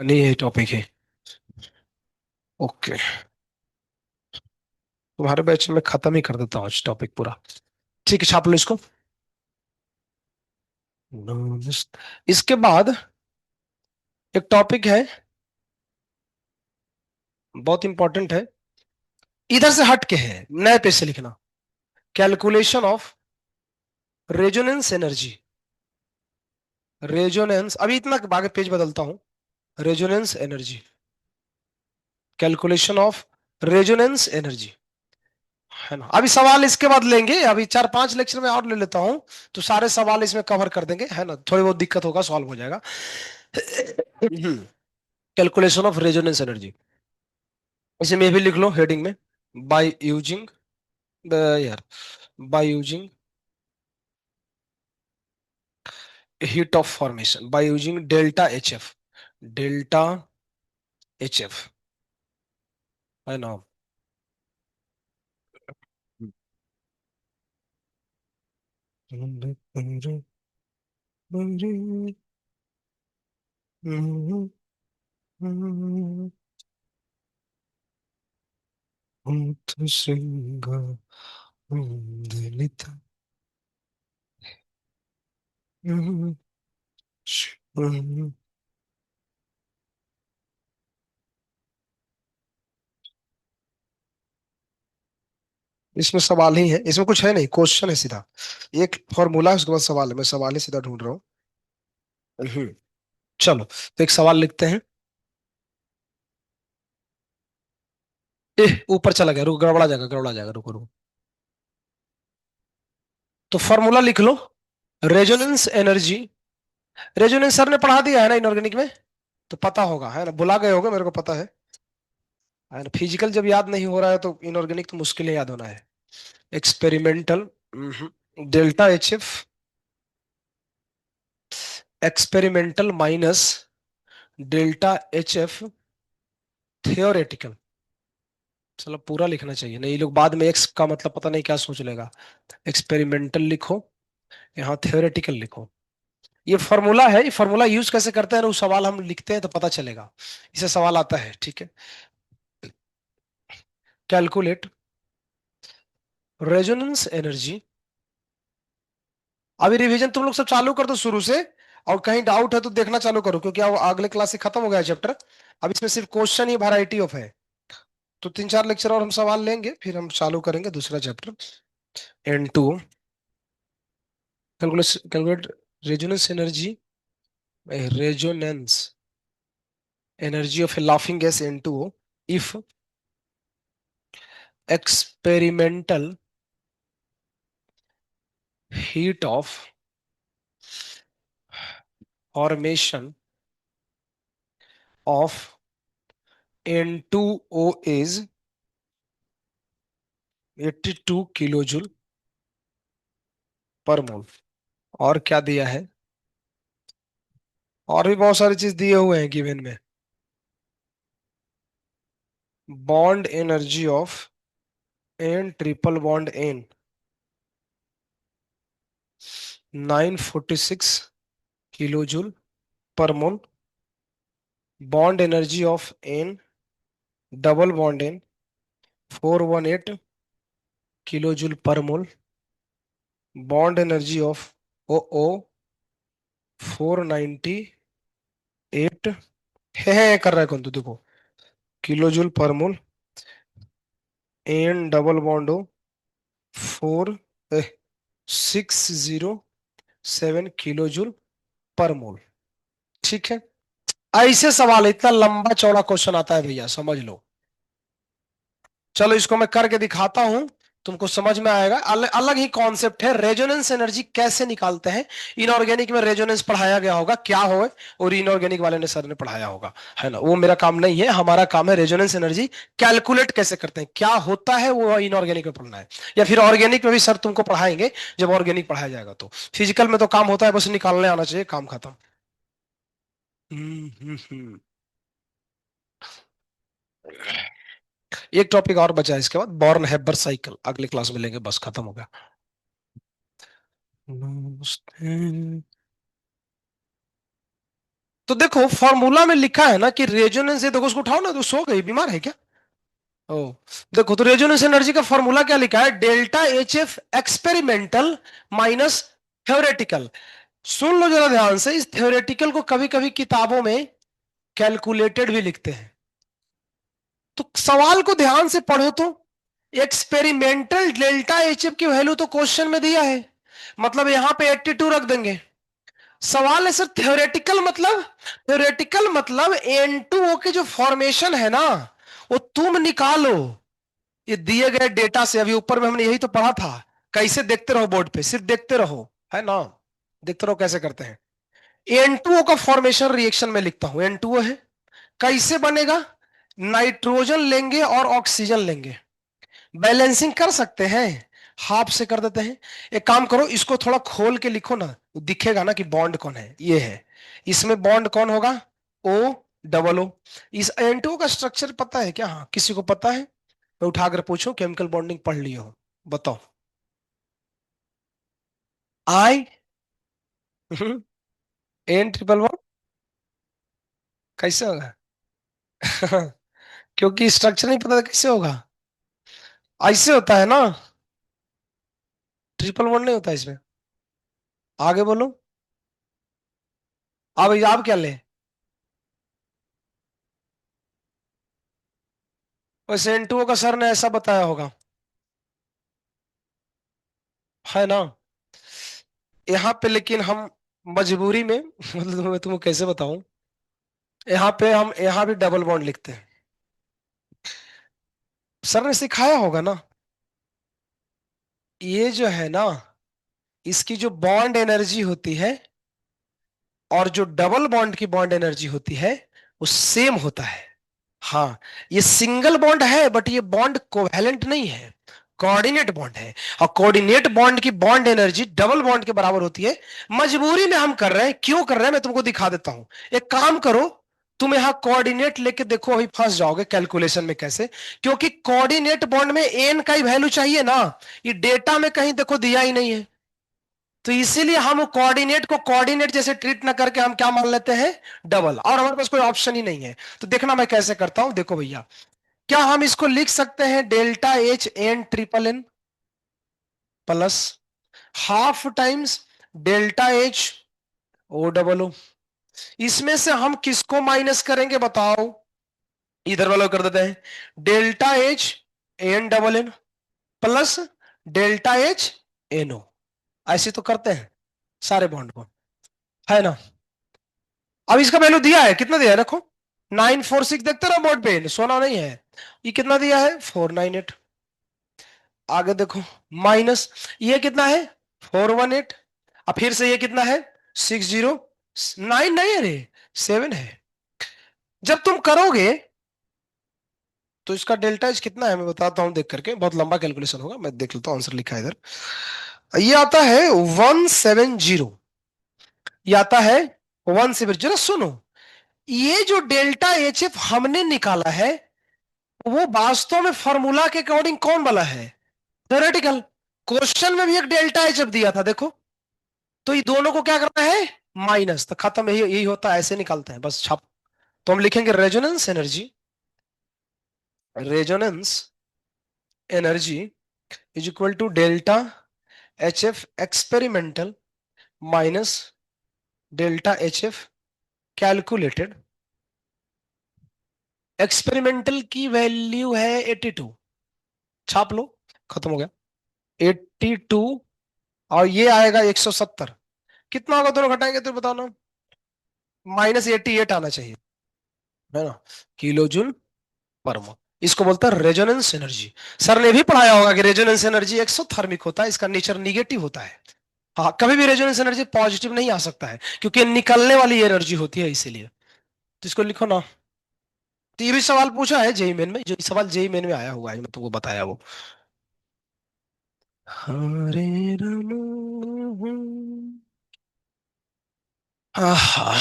नहीं, ये टॉपिक है। ओके। तुम्हारे बैच में खत्म ही कर देता हूँ आज टॉपिक पूरा। ठीक है, छाप लो इसको। इसके बाद एक टॉपिक है, बहुत इंपॉर्टेंट है। इधर से हट के है, नए पेज से लिखना। Calculation of resonance energy. Resonance, अभी इतना आगे पेज बदलता हूं। Resonance energy, calculation of resonance energy, है ना। अभी सवाल इसके बाद लेंगे, अभी 4-5 लेक्चर में और ले लेता हूं। तो सारे सवाल इसमें कवर कर देंगे, है ना। थोड़ी बहुत दिक्कत होगा, सॉल्व हो जाएगा। कैलकुलेशन ऑफ रेजोनेंस एनर्जी, इसे में भी लिख लो हेडिंग में। बाय यूजिंग, यार, by using heat of formation, by using delta H F. Delta H F, है ना। इसमें सवाल ही है, इसमें कुछ है नहीं, क्वेश्चन है सीधा। एक फॉर्मूला है, उसके बाद सवाल है। मैं सवाल ही सीधा ढूंढ रहा हूँ। हम्म, चलो तो एक सवाल लिखते हैं। ऊपर चला गया, रुको, गड़बड़ा जाएगा, गड़बड़ा जाएगा, रुको रुको। तो फॉर्मूला लिख लो। रेजोनेंस एनर्जी, रेजोनेंस सर ने पढ़ा दिया है ना इनऑर्गेनिक में, तो पता होगा, है ना। बुला गए होगे, मेरे को पता है ना। फिजिकल जब याद नहीं हो रहा है तो इनऑर्गेनिक तो मुश्किल है याद होना है। Experimental, delta H F, experimental minus delta H F theoretical. चलो पूरा लिखना चाहिए, नहीं ये लोग बाद में एक्स का मतलब पता नहीं क्या सोच लेगा। एक्सपेरिमेंटल लिखो, यहाँ थियोरेटिकल लिखो। ये फॉर्मूला है, ये फॉर्मूला यूज कैसे करते हैं ना, वो सवाल हम लिखते हैं तो पता चलेगा। इसे सवाल आता है, ठीक है। Calculate resonance energy. अभी रिवीजन तुम लोग सब चालू कर दो शुरू से। और कहीं डाउट है तो देखना चालू करो, क्योंकि अब अगले क्लास से खत्म हो गया चैप्टर। अब इसमें सिर्फ क्वेश्चन ही वैरायटी ऑफ है। तो 3-4 लेक्चर और हम सवाल लेंगे, फिर हम चालू करेंगे दूसरा chapter. N2, calculate resonance energy, resonance energy of A laughing gas N2O if experimental heat of formation of N2O is 82 kilojoule per मोल। और क्या दिया है, और भी बहुत सारी चीज दिए हुए हैं गिवन में। Bond energy of N triple bond N 946 kilojoule per mole. Bond energy of N double bond N 418 kilojoule per mole. Bond energy of O O 498 है कर रहा है कौन, तो देखो, kilojoule per mole. N double bond O 4607 kilojoule per mole. ठीक है। ऐसे सवाल, इतना लंबा चौड़ा क्वेश्चन आता है भैया, समझ लो। चलो इसको मैं करके दिखाता हूं, तुमको समझ में आएगा। अलग ही कॉन्सेप्ट है। रेजोनेंस एनर्जी कैसे निकालते हैं। इनऑर्गेनिक में रेजोनेंस पढ़ाया गया होगा क्या हो, और इनऑर्गेनिक वाले ने सर ने पढ़ाया होगा, है ना। वो मेरा काम नहीं है, हमारा काम है रेजोनेंस एनर्जी कैलकुलेट कैसे करते हैं, क्या होता है, वो इनऑर्गेनिक में पढ़ना है। या फिर ऑर्गेनिक में भी सर तुमको पढ़ाएंगे, जब ऑर्गेनिक पढ़ाया जाएगा तो। फिजिकल में तो काम होता है, बस निकालने आना चाहिए, काम खत्म। हम्म। एक टॉपिक और बचा है, इसके बाद बॉर्न हेबर साइकिल अगले क्लास में लेंगे, बस खत्म हो गया। नमस्ते। तो देखो फॉर्मूला में लिखा है ना कि रेजोनेंस, ये देखो उसको उठाओ ना, तो सो गई, बीमार है क्या? ओ, देखो तो रेजोनेंस एनर्जी का फॉर्मूला क्या लिखा है, delta H F experimental minus theoretical. सुन लो जरा ध्यान से, इस थ्योरेटिकल को कभी कभी किताबों में कैलकुलेटेड भी लिखते हैं। तो सवाल को ध्यान से पढ़ो तो, एक्सपेरिमेंटल डेल्टा एच एफ की वैल्यू तो क्वेश्चन में दिया है, मतलब यहां पे 82 रख देंगे। सवाल है सर थ्योरेटिकल मतलब, थ्योरेटिकल मतलब N2O के जो फॉर्मेशन है ना, वो तुम निकालो ये दिए गए डेटा से। अभी ऊपर में हमने यही तो पढ़ा था, कैसे देखते रहो बोर्ड पे, सिर्फ देखते रहो, है ना, देखते रहो कैसे करते हैं। N2O का फॉर्मेशन रिएक्शन में लिखता हूं, N2O है, कैसे बनेगा, नाइट्रोजन लेंगे और ऑक्सीजन लेंगे, बैलेंसिंग कर सकते हैं, हाफ से कर देते हैं। एक काम करो, इसको थोड़ा खोल के लिखो ना, तो दिखेगा ना कि बॉन्ड कौन है, ये है, इसमें बॉन्ड कौन होगा, ओ डबल ओ। इस एंटो का स्ट्रक्चर पता है क्या, हाँ किसी को पता है? मैं उठाकर पूछूं, केमिकल बॉन्डिंग पढ़ लिए हो, बताओ। आई एन ट्रिपल वन, कैसे होगा? क्योंकि स्ट्रक्चर नहीं पता, कैसे होगा? ऐसे होता है ना, ट्रिपल वन नहीं होता इसमें। आगे बोलो, अब आप क्या ले, वैसे एंटुओ का सर ने ऐसा बताया होगा, है ना। यहाँ पे लेकिन हम मजबूरी में मतलब मैं तुमको कैसे बताऊं, यहाँ पे हम यहाँ भी डबल बॉन्ड लिखते हैं, सर ने सिखाया होगा ना। ये जो है ना, इसकी जो बॉन्ड एनर्जी होती है और जो डबल बॉन्ड की बॉन्ड एनर्जी होती है, वो सेम होता है। हाँ, ये सिंगल बॉन्ड है बट ये बॉन्ड कोवैलेंट नहीं है, कोऑर्डिनेट बॉन्ड है। और कोऑर्डिनेट बॉन्ड की बॉन्ड एनर्जी डबल बॉन्ड के बराबर होती है। मजबूरी में हम कर रहे हैं, क्यों कर रहे हैं मैं तुमको दिखा देता हूं। एक काम करो, तुम यहां कोऑर्डिनेट लेके देखो, अभी फंस जाओगे कैलकुलेशन में कैसे, क्योंकि कोऑर्डिनेट बॉन्ड में एन का ही वैल्यू चाहिए ना, ये डेटा में कहीं देखो दिया ही नहीं है। तो इसीलिए हम कोऑर्डिनेट को कोऑर्डिनेट जैसे ट्रीट ना करके हम क्या मान लेते हैं, डबल, और हमारे पास कोई ऑप्शन ही नहीं है। तो देखना मैं कैसे करता हूं, देखो भैया, क्या हम इसको लिख सकते हैं delta H N triple N plus half times delta H O double O. इसमें से हम किसको माइनस करेंगे बताओ, इधर वाला कर देते हैं, delta H N double N plus delta H N O. ऐसे तो करते हैं सारे बॉन्ड को, है ना। अब इसका वैल्यू दिया है, कितना दिया है देखो, 946, देखते रहो बोर्ड पे, सोना नहीं है। ये कितना दिया है, 498। आगे देखो, माइनस ये कितना है, 418। अब फिर से ये कितना है, 609, नहीं है रे, 7 है। जब तुम करोगे तो इसका डेल्टा एच कितना है मैं बताता हूं देख करके, बहुत लंबा कैलकुलेशन होगा, मैं देख लेता हूं, आंसर लिखा है इधर। ये आता है 170, ये आता है 170। जरा सुनो, ये जो डेल्टा एच एफ हमने निकाला है, वो वास्तव में फॉर्मूला के अकॉर्डिंग कौन वाला है, थ्योरेटिकल। क्वेश्चन में भी एक डेल्टा एच एफ दिया था देखो, तो ये दोनों को क्या करना है, माइनस, तो खत्म, यही यही होता है, ऐसे निकालते हैं बस छाप। तो हम लिखेंगे resonance energy, resonance energy is equal to delta H F experimental minus delta H F calculated. Experimental की वैल्यू है 82, छाप लो, खत्म हो गया, 82। और ये आएगा 170, कितना होगा दोनों घटाएंगे तो बताओ ना, -88 आना चाहिए, है ना, किलो जूल पर मोल। इसको बोलता है रेजोनेंस एनर्जी। सर ने भी पढ़ाया होगा कि रेजोनेंस एनर्जी एक्सोथर्मिक होता है, इसका नेचर निगेटिव होता है। हाँ, कभी भी रेजोनेंस एनर्जी पॉजिटिव नहीं आ सकता है, क्योंकि निकलने वाली एनर्जी होती है इसीलिए। तो इसको लिखो ना। तो ये भी सवाल पूछा है जेई मेन में, जो सवाल जेई मेन में आया हुआ है, मैं तुमको बताया वो। हरे राम, आहा,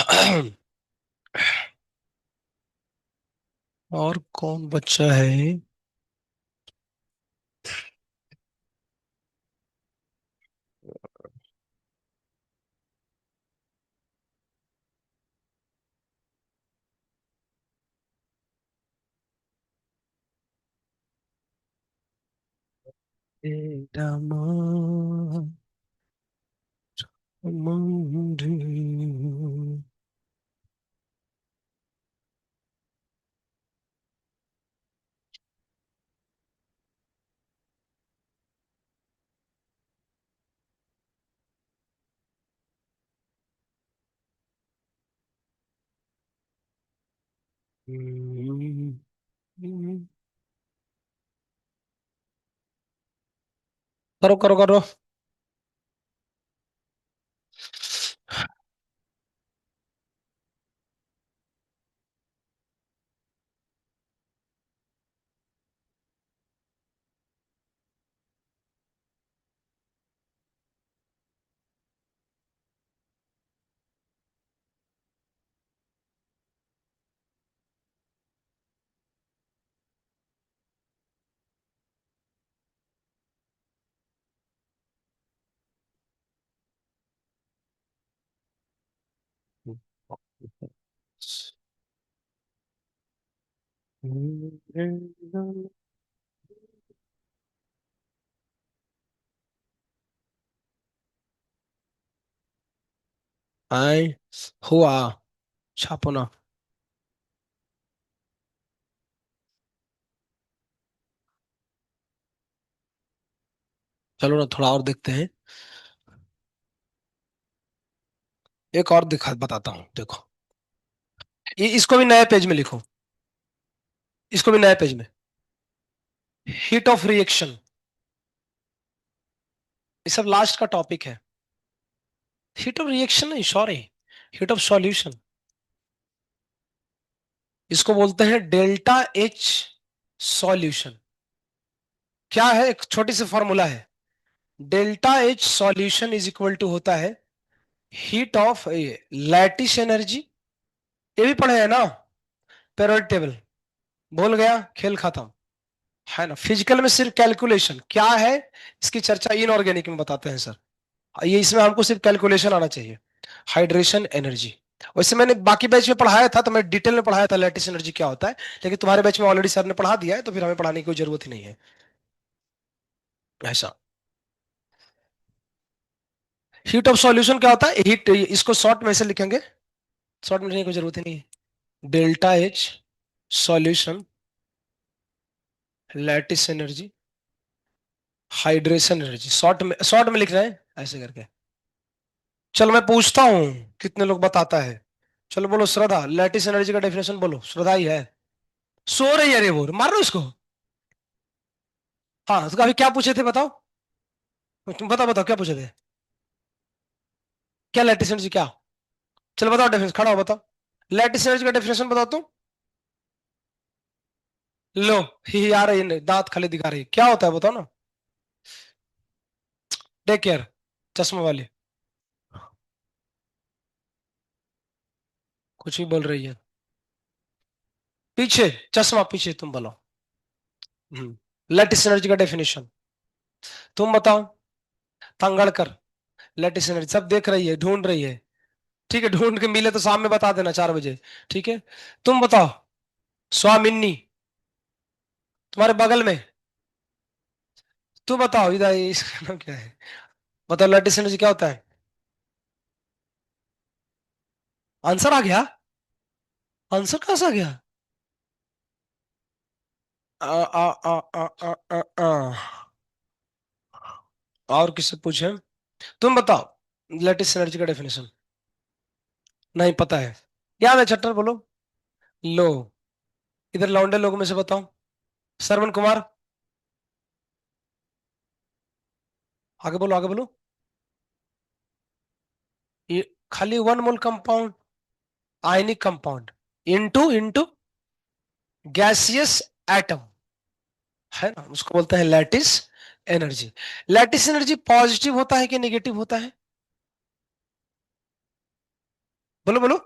और कौन बच्चा है, तेरा मान मंडी। करो करो करो। आए हुआ छापो ना। चलो ना थोड़ा और देखते हैं। एक और दिखा बताता हूँ देखो। ये इसको भी नए पेज में लिखो। इसको भी नए पेज में। Heat of reaction. ये सब लास्ट का टॉपिक है। हीट ऑफ रिएक्शन नहीं, सॉरी, हीट ऑफ सॉल्यूशन। इसको बोलते हैं डेल्टा एच सॉल्यूशन। क्या है, एक छोटी सी फॉर्मूला है। Delta H solution is equal to होता है हीट ऑफ लैटिस एनर्जी। ये भी पढ़े हैं ना, पेरियोडिक टेबल। भूल गया, खेल खत्म। है ना, फिजिकल में सिर्फ कैलकुलेशन क्या है, इसकी चर्चा इनऑर्गेनिक में बताते हैं सर। ये इसमें हमको सिर्फ कैलकुलेशन आना चाहिए। Hydration energy. वैसे मैंने बाकी बैच में पढ़ाया था, तो मैं डिटेल में पढ़ाया था लैटिस एनर्जी क्या होता है। लेकिन तुम्हारे बैच में ऑलरेडी सर ने पढ़ा दिया है, तो फिर हमें पढ़ाने की कोई जरूरत ही नहीं है। ऐसा। हीट ऑफ सॉल्यूशन क्या होता है, हीट, इसको शॉर्ट में से लिखेंगे। शॉर्ट में लिखने की कोई जरूरत ही नहीं है। Delta H solution lattice energy hydration energy. Short में लिख रहे हैं ऐसे करके। चलो मैं पूछता हूं कितने लोग बताता है। चलो बोलो श्रद्धा, लैटिस एनर्जी का डेफिनेशन बोलो। श्रद्धा ही है। सो रही है रे, वो मार लो उसको। हाँ, तो अभी क्या पूछे थे बताओ। तुम बताओ बताओ क्या पूछे थे। क्या लैटिस एनर्जी क्या। चलो बताओ डेफिनेशन, खड़ा हो बताओ। लैटिस एनर्जी का डेफिनेशन बताओ तुम। लो, ही आ रही है, दांत खाली दिखा रही है, क्या होता है बताओ ना। टेक केयर, चश्मा वाली। कुछ भी बोल रही है। पीछे, चश्मा पीछे, तुम बोलो। लैटिस एनर्जी का डेफिनेशन तुम बताओ। तंगड़कर। लैटिस एनर्जी सब देख रही है, ढूंढ रही है। ठीक है, ढूंढ के मिले तो शाम में बता देना 4 बजे। ठीक है। तुम बताओ। स्वामिनी, तुम्हारे बगल में। तू बताओ इधर, इसका नाम क्या है। बताओ लैटिस एनर्जी क्या होता है। आंसर आ गया। आंसर कहां से आ गया। आ, आ, आ, आ, आ, आ, आ। और किससे पूछे। तुम बताओ लेटेस्ट एनर्जी का डेफिनेशन। नहीं पता है। याद है चट्टर बोलो। लो, इधर लौंडे लोगों में से बताओ। श्रवण कुमार। आगे बोलो आगे बोलो। ये खाली one mole compound, ionic compound, into into gaseous atom. है ना, उसको बोलते हैं lattice energy. Lattice energy positive होता है कि नेगेटिव होता है। बोलो बोलो।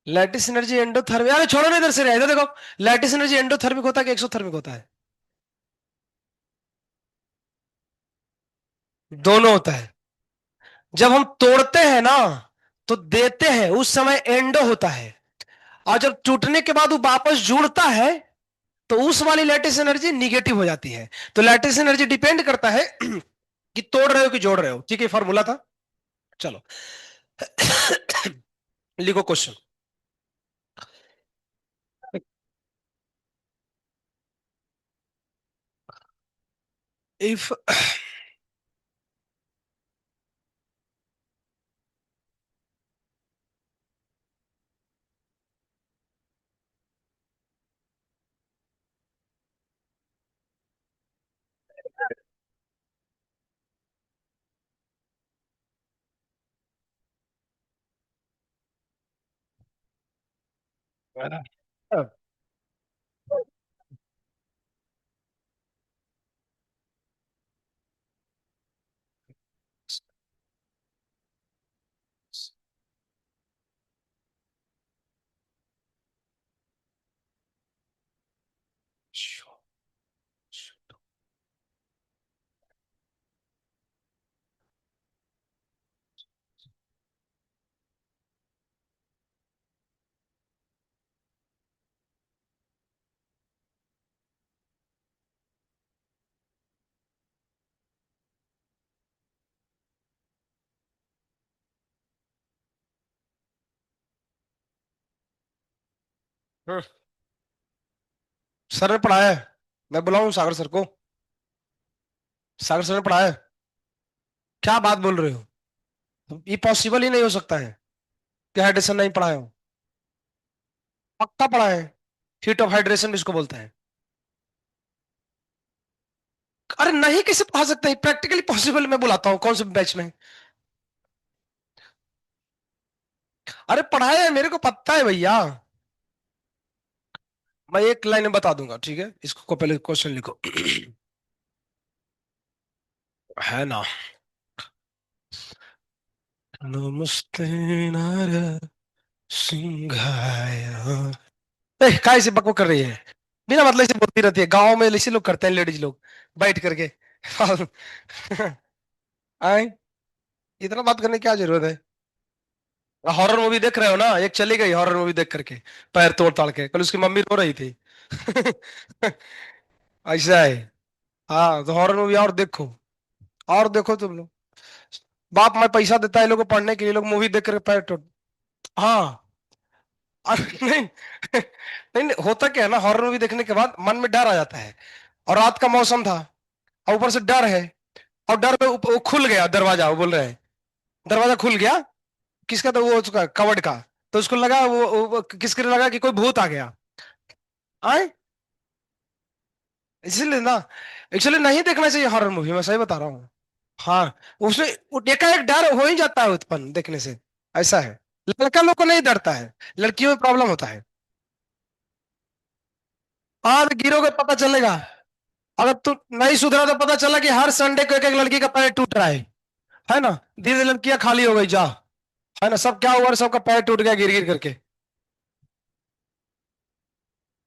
लैटिस एनर्जी एंडोथर्मिक, अरे छोड़ो ना, इधर से इधर देखो। लैटिस एनर्जी एंडोथर्मिक होता है कि एक्सोथर्मिक होता है। दोनों होता है। जब हम तोड़ते हैं ना, तो देते हैं उस समय एंडो होता है। और जब टूटने के बाद वो वापस जुड़ता है, तो उस वाली लैटिस एनर्जी निगेटिव हो जाती है। तो लैटिस एनर्जी डिपेंड करता है कि तोड़ रहे हो कि जोड़ रहे हो। ठीक है, फॉर्मूला था। चलो लिखो क्वेश्चन। इफ सर ने पढ़ाया है। मैं बुलाऊं सागर सर को? सागर सर ने पढ़ाया है। क्या बात बोल रहे हो? ये पॉसिबल ही नहीं हो सकता है कि हाइड्रेशन नहीं पढ़ाया हो। पक्का पढ़ा है। हीट ऑफ हाइड्रेशन इसको बोलते हैं। अरे नहीं, कैसे पढ़ा सकते हैं? प्रैक्टिकली पॉसिबल, मैं बुलाता हूँ कौन से बैच में। अरे पढ़ाया है, मेरे को पता है भैया। मैं एक लाइन में बता दूंगा, ठीक है? इसको पहले क्वेश्चन लिखो। है ना? नमस्ते नारा सिंघाया। काय से बकबक कर रही है? बिना मतलब से बोलती रहती है। गांव में इसी लोग करते हैं, लेडीज लोग बैठ करके। आए, इतना बात करने की क्या जरूरत है? हॉरर मूवी देख रहे हो ना? एक चली गई हॉरर मूवी देख करके, पैर तोड़ ताड़ के। कल उसकी मम्मी रो रही थी। ऐसा है। हाँ, तो हॉरर मूवी और देखो। और देखो तुम लोग। बाप मैं पैसा देता है लोगों को पढ़ने के लिए, लोग मूवी देख कर पैर तोड़। हाँ। नहीं नहीं नहीं, होता क्या है ना, हॉरर मूवी देखने के बाद मन में डर आ जाता है। और रात का मौसम था, और ऊपर से डर है। और डर में वो खुल गया दरवाजा, वो बोल रहे हैं दरवाजा खुल गया। किसका? तो वो उसका कवर्ड का। तो उसको लगा वो किसके लगा कि कोई भूत आ गया। आए, इसीलिए ना, एक्चुअली नहीं देखना चाहिए हॉरर मूवी, मैं सही बता रहा हूँ। हाँ, उसमें एकाएक डर हो ही जाता है उत्पन्न देखने से। ऐसा है। लड़का लोग को नहीं डरता है, लड़कियों में प्रॉब्लम होता है। हाँ, तो गिरोगे पता चलेगा। अगर तू नहीं सुधरा तो पता चला कि हर संडे को एक एक लड़की का पैर टूट रहा है ना? धीरे धीरे लड़कियां खाली हो गई जा। है ना? सब क्या हुआ, सबका पैर टूट गया गिर गिर करके।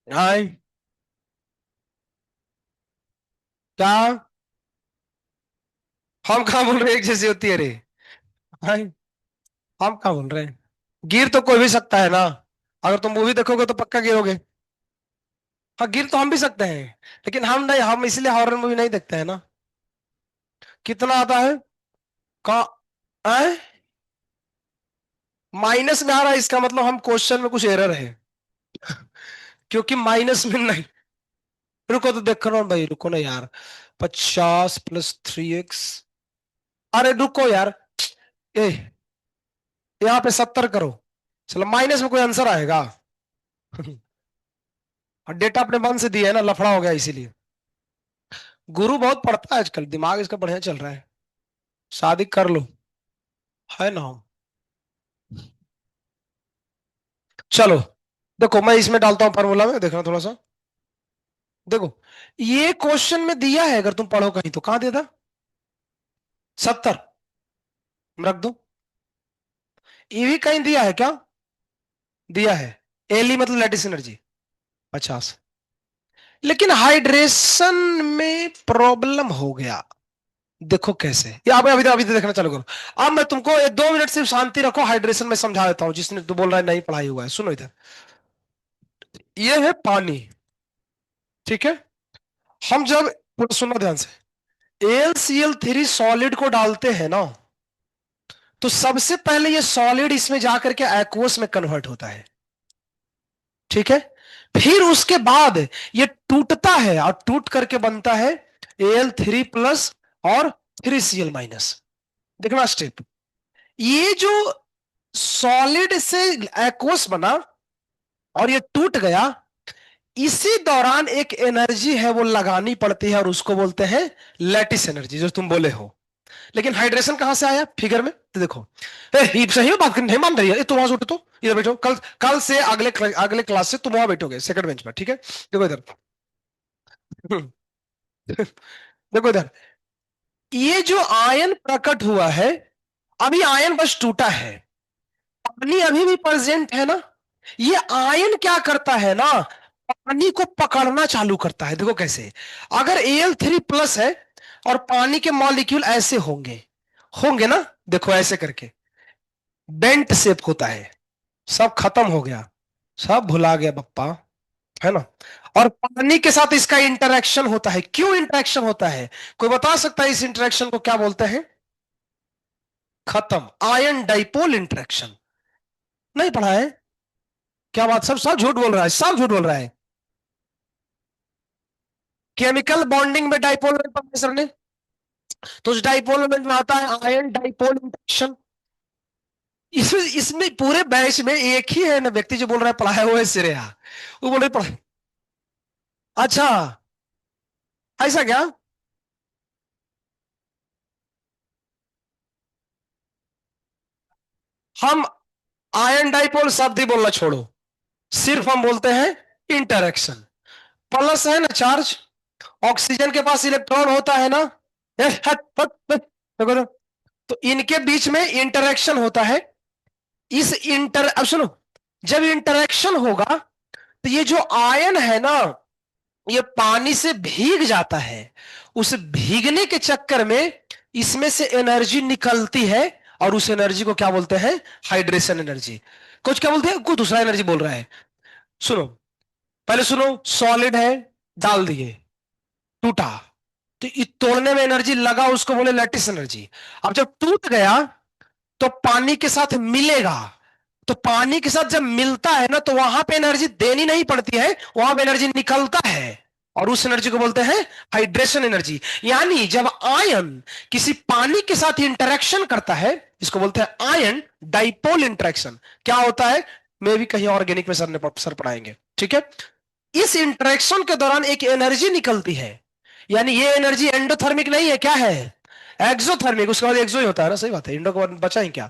हाँ। क्या? हम कहाँ बोल रहे हैं एक जैसी होती है रे? हाँ, हम कहाँ बोल रहे हैं? गिर तो कोई भी सकता है ना। अगर तुम मूवी देखोगे तो पक्का गिरोगे। हाँ, गिर तो हम भी सकते हैं, लेकिन हम नहीं, हम इसलिए हॉरर मूवी नहीं देखते हैं ना। कितना आता है? का माइनस में आ रहा है, इसका मतलब हम क्वेश्चन में कुछ एरर है। क्योंकि माइनस में नहीं। रुको तो देख रहा हूँ भाई, रुको ना यार। 50 + 3x। अरे रुको यार। ए, यहाँ पे 70 करो। चलो, माइनस में कोई आंसर आएगा? और डेटा अपने मन से दिया है ना, लफड़ा हो गया इसीलिए। गुरु बहुत पढ़ता है आजकल, दिमाग इसका बढ़िया चल रहा है। शादी कर लो। है ना? चलो, देखो मैं इसमें डालता हूँ फॉर्मूला में, देखना थोड़ा सा। देखो, ये क्वेश्चन में दिया है, अगर तुम पढ़ो कहीं तो कहाँ दिया था? 70 रख दो। ये भी कहीं दिया है क्या? दिया है। एली मतलब लेटिस एनर्जी 50। लेकिन हाइड्रेशन में प्रॉब्लम हो गया। देखो कैसे, ये आप अभी अभी देखना चालू करो। अब मैं तुमको ये 2 मिनट सिर्फ शांति रखो, हाइड्रेशन में समझा देता हूँ। जिसने तू बोल रहा है नहीं पढ़ाई हुआ है, सुनो इधर। ये है पानी। ठीक है। हम जब, पूरा सुनना ध्यान से, AlCl3 सॉलिड को डालते हैं ना, तो सबसे पहले ये सॉलिड इसमें जाकर के एक्वस में कन्वर्ट होता है। ठीक है। फिर उसके बाद ये टूटता है और टूट करके बनता है Al3+ और 3Cl-। देखना स्टेप, ये जो सॉलिड से एक्वस बना और ये टूट गया, इसी दौरान एक एनर्जी है वो लगानी पड़ती है और उसको बोलते हैं लैटिस एनर्जी, जो तुम बोले हो। लेकिन हाइड्रेशन कहां से आया फिगर में, तो देखो, ये सही में बात नहीं मान रही है, तुम वहां से उठो, तो इधर बैठो, कल कल से अगले क्लास से तुम वहां बैठोगे सेकंड बेंच पर, ठीक है। देखो इधर। देखो इधर, ये जो आयन प्रकट हुआ है, अभी आयन बस टूटा है, पानी अभी भी प्रेजेंट है ना। ये आयन क्या करता है ना, पानी को पकड़ना चालू करता है। देखो कैसे, अगर Al3+ है और पानी के मॉलिक्यूल ऐसे होंगे, होंगे ना, देखो ऐसे करके बेंट शेप होता है, सब खत्म हो गया, सब भुला गया बप्पा, है ना। और पानी के साथ इसका इंटरेक्शन होता है। क्यों इंटरेक्शन होता है, कोई बता सकता है इस इंटरेक्शन को क्या बोलते हैं? खत्म, आयन डाइपोल इंटरेक्शन। नहीं पढ़ा है? क्या बात, सब सब झूठ बोल रहा है, सब झूठ बोल रहा है। केमिकल बॉन्डिंग में डाइपोल में पढ़ा है सर ने, तो उस डाइपोल में आता है आयन डाइपोल इंटरेक्शन। इसमें इसमें पूरे बैच में एक ही है ना व्यक्ति जो बोल रहा है पढ़ाया हुआ है सिरेया, वो बोल रहे पढ़ा। अच्छा, ऐसा क्या? हम आयन डाइपोल शब्द ही बोलना छोड़ो, सिर्फ हम बोलते हैं इंटरेक्शन। प्लस है ना चार्ज, ऑक्सीजन के पास इलेक्ट्रॉन होता है ना, देखो तो इनके बीच में इंटरेक्शन होता है। इस इंटर अब सुनो, जब इंटरेक्शन होगा तो ये जो आयन है ना, ये पानी से भीग जाता है। उस भीगने के चक्कर में इसमें से एनर्जी निकलती है, और उस एनर्जी को क्या बोलते हैं? Hydration energy. कुछ क्या बोलते हैं, कोई दूसरा एनर्जी बोल रहा है। सुनो, पहले सुनो, सॉलिड है, डाल दिए, टूटा, तो तोड़ने में एनर्जी लगा, उसको बोले लैटिस एनर्जी। अब जब टूट गया तो पानी के साथ मिलेगा, तो पानी के साथ जब मिलता है ना, तो वहां पे एनर्जी देनी नहीं पड़ती है, वहां पे एनर्जी निकलता है, और उस एनर्जी को बोलते हैं हाइड्रेशन एनर्जी। यानी जब आयन किसी पानी के साथ इंटरेक्शन करता है, इसको बोलते हैं आयन डाइपोल इंटरेक्शन। क्या होता है, मैं भी कहीं ऑर्गेनिक में सर पढ़ाएंगे, ठीक है। इस इंटरेक्शन के दौरान एक एनर्जी निकलती है, यानी ये एनर्जी एंडोथर्मिक नहीं है, क्या है? एक्सोथर्मिक। उसके बाद एक्सो ही होता है ना, सही बात है, इंडो के बाद बचा ही क्या।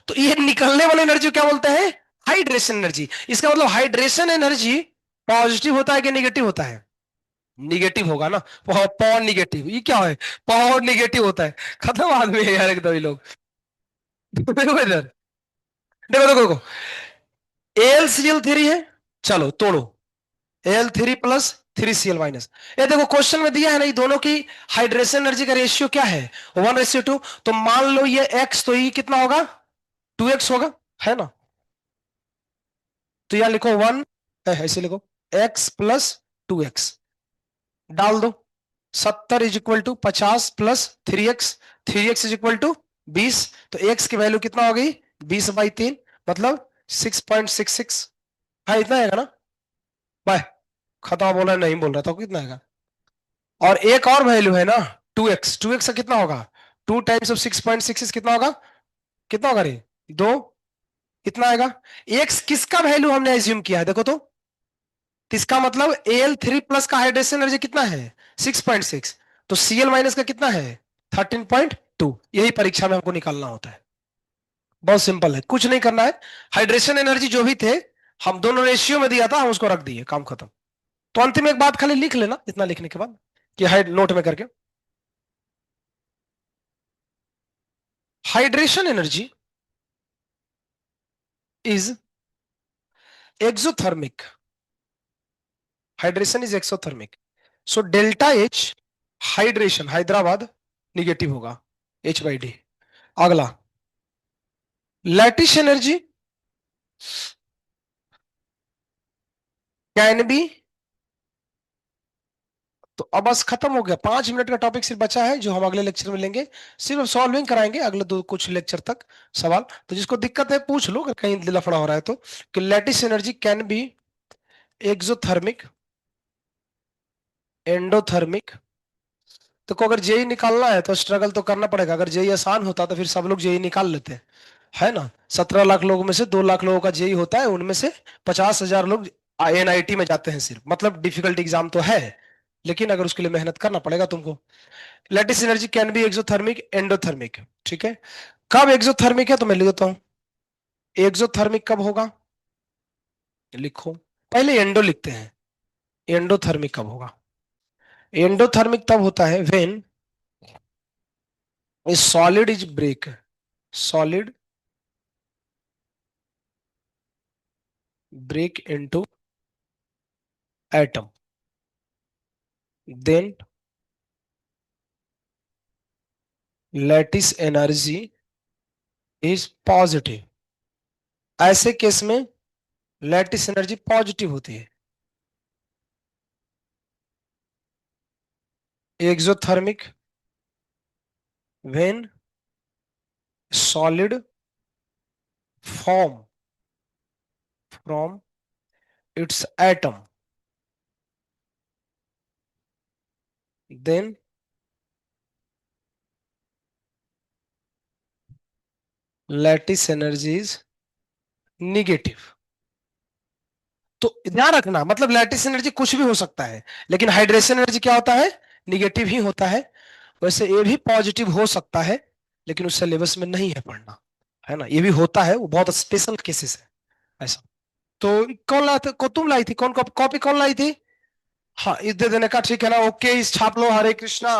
तो ये निकलने वाली एनर्जी क्या बोलते हैं? Hydration energy. इसका मतलब हाइड्रेशन एनर्जी पॉजिटिव होता है कि नेगेटिव होता है? निगेटिव होगा ना, पॉ निगेटिव, ये क्या है? पॉ निगेटिव होता है, खत्म आदमी है यार एकदम ये लोग। देखो इधर, देखो देखो देखो, AlCl3 है, चलो तोड़ो, Al3+3Cl-। ये देखो क्वेश्चन में दिया है ना, ये दोनों की हाइड्रेशन एनर्जी का रेशियो क्या है? 1:2। तो मान लो ये x, तो ये कितना होगा? 2x होगा, है ना। तो यहां लिखो 1, ऐसे लिखो, x+2x, डाल दो। 70 = 50 + 3x, 3x = 20। तो x की वैल्यू कितना हो गई? 20/3, मतलब 6.66। हाँ इतना आएगा ना। बाय, खत्म, बोला नहीं बोल रहा था, कितना आएगा? और एक और वैल्यू है ना, 2x, 2x का कितना होगा? 2 टाइम्स ऑफ 6.66 कितना होगा? कितना होगा रे? 2, इतना आएगा। एक्स किसका वैल्यू हमने एज्यूम किया है, देखो तो। इसका मतलब Al3+ का हाइड्रेशन एनर्जी कितना है? 6.6। तो Cl- का कितना है? 13.2। यही परीक्षा में हमको निकालना होता है। बहुत सिंपल है, कुछ नहीं करना है। हाइड्रेशन एनर्जी जो भी थे, हम दोनों रेशियो में दिया था, हम उसको रख दिए, काम खत्म। तो अंतिम एक बात खाली लिख लेना इतना लिखने के बाद, कि हाइड नोट में करके, hydration energy is exothermic. Hydration is exothermic. So delta H, hydration, Hyderabad, negative होगा, H/D। अगला, लैटिस एनर्जी कैन बी तो अब बस खत्म हो गया, 5 मिनट का टॉपिक सिर्फ बचा है जो हम अगले लेक्चर में लेंगे। सिर्फ सॉल्विंग कराएंगे अगले दो कुछ लेक्चर तक सवाल। तो जिसको दिक्कत है पूछ लो अगर कहीं लफड़ा हो रहा है तो, कि lattice energy can be exothermic, endothermic. तो को अगर जेई निकालना है तो स्ट्रगल तो करना पड़ेगा। अगर जेई आसान होता तो फिर सब लोग जेई निकाल लेते, है ना। 17 लाख लोगों में से 2 लाख लोगों का जेई होता है, उनमें से 50,000 लोग एनआईटी में जाते हैं सिर्फ। मतलब डिफिकल्ट एग्जाम तो है, लेकिन अगर उसके लिए मेहनत करना पड़ेगा तुमको। Lattice energy can be exothermic, endothermic. ठीक है, कब एक्सोथर्मिक है तो मैं लिख देता हूं। एक्सोथर्मिक कब होगा, लिखो। पहले एंडो लिखते हैं, एंडोथर्मिक कब होगा। एंडोथर्मिक तब होता है when a solid is break, solid break into atom, then lattice energy is positive। ऐसे केस में लैटिस एनर्जी पॉजिटिव होती है। Exothermic when solid form from its atom, then lattice energy is negative. तो ध्यान रखना, मतलब लैटिस एनर्जी कुछ भी हो सकता है, लेकिन हाइड्रेशन एनर्जी क्या होता है, निगेटिव ही होता है। वैसे ये भी पॉजिटिव हो सकता है, लेकिन उस सिलेबस में नहीं है पढ़ना, है ना। ये भी होता है, वो बहुत स्पेशल केसेस है ऐसा। तो कौन लाया था, को तुम लाई थी, कौन कॉपी कौन लाई थी। हाँ इस दे देने का, ठीक है ना। ओके, इस छाप लो, हरे कृष्णा।